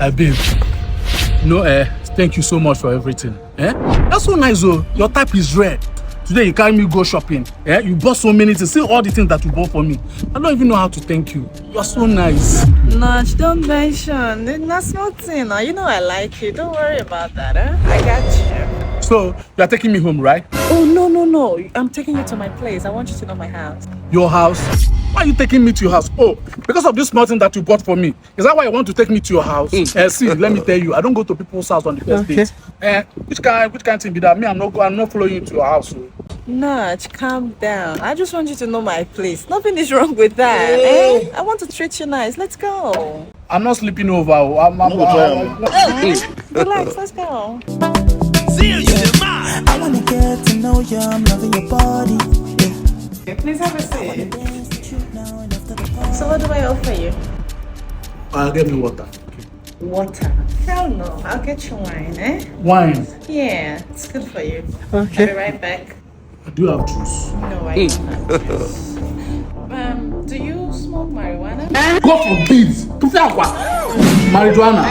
Babe, thank you so much for everything. That's so nice, though. Your type is rare. Today you carry me go shopping. You bought so many things. See all the things that you bought for me. I don't even know how to thank you. You're so nice. Nudge, don't mention. That's nothing. You know I like you. Don't worry about that, I got you. So, you are taking me home, right? Oh, no. I'm taking you to my place. I want you to know my house. Your house? Why are you taking me to your house? Oh, because of this small thing that you bought for me. Is that why you want to take me to your house? See, let me tell you, I don't go to people's house on the first date. Which kind thing be that? Me, I'm not following you to your house. Nudge, calm down. I just want you to know my place. Nothing is wrong with that. I want to treat you nice. Let's go. I'm not sleeping over. Relax, let's go. I wanna get to know you, I'm loving your body. Please have a seat. So what do I offer you? Get me water. Water? Hell no. I'll get you wine, Wine? Yeah, it's good for you. Okay. I'll be right back. Do you have juice? No, I don't have juice. Do you smoke marijuana? God forbid! Marijuana?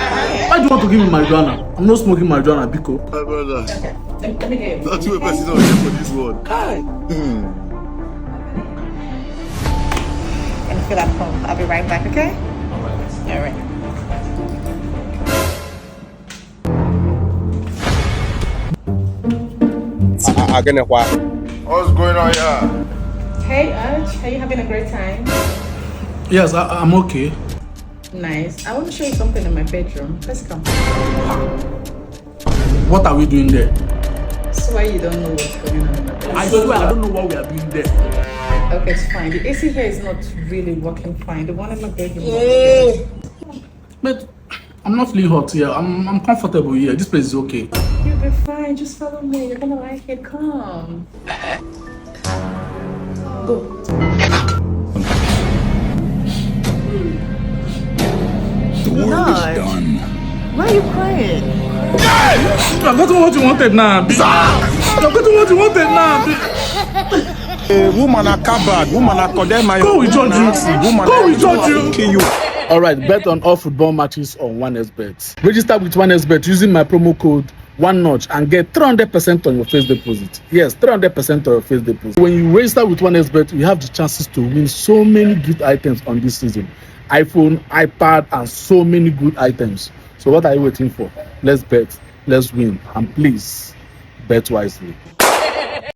Why do you want to give me marijuana? I'm not smoking marijuana, Biko. My brother. Okay, let me get you. Not you a person on here for this one. And fill at home. I'll be right back, okay? All right. What's going on here? Hey, Arch, are you having a great time? Yes, I'm okay. Nice. I want to show you something in my bedroom. Let's come. What are we doing there? Swear you don't know what's going on in my bedroom. I swear I don't know what we are doing there. Okay, it's fine. The AC here is not really working fine. The one in my bedroom works good. But I'm not feeling hot here. I'm comfortable here. This place is okay. You'll be fine. Just follow me. You're gonna like it. Come. Go. The world is done. Why are you crying? I've gotten what you wanted now. I've gotten what you wanted now. Woman are cupboard, woman are condemn my Go with George. Go with George. kill you. Alright, bet on all football matches on 1xBet. Register with 1xBet using my promo code ONENOTCH and get 300% on your first deposit. Yes, 300% on your first deposit. When you register with 1xBet, you have the chances to win so many good items on this season. iPhone, iPad, and so many good items. So what are you waiting for? Let's bet, let's win, and please bet wisely.